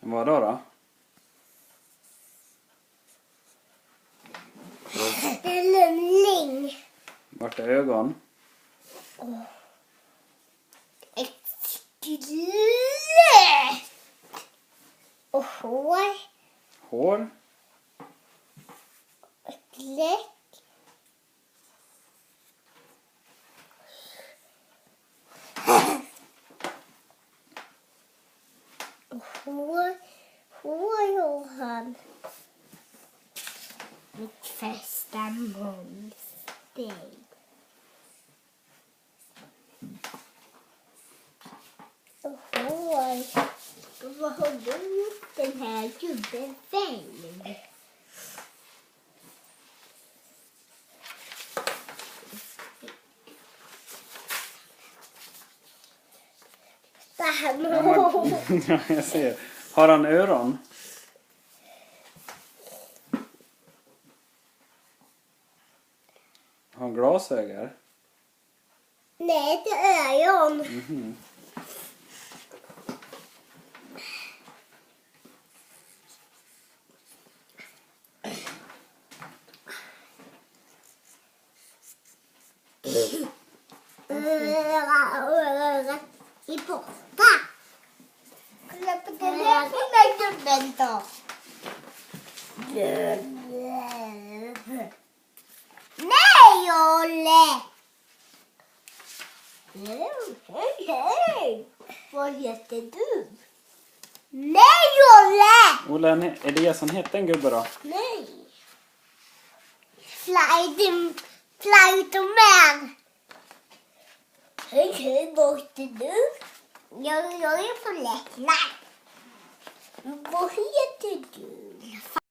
Vad då? En lumling. Vart är ögon? Ett skelett. Och hår. Hår? Ett läck. Hår har han. Mitt första munsteg. Och hår. Vad har du gjort den här gubben väl? Ja, jag ser. Har han öron? Har han glasögon? Nej, det är ögon. Mhm. I borta. Kolla på den här fina gubben då. Nej, Olle! Hej! Vad heter du? Nej, Olle! Olle Eliasson hette en gubbe då? Nej. Flytoman. Hej, vad heter du? Jag är på Lettland. Vad heter du?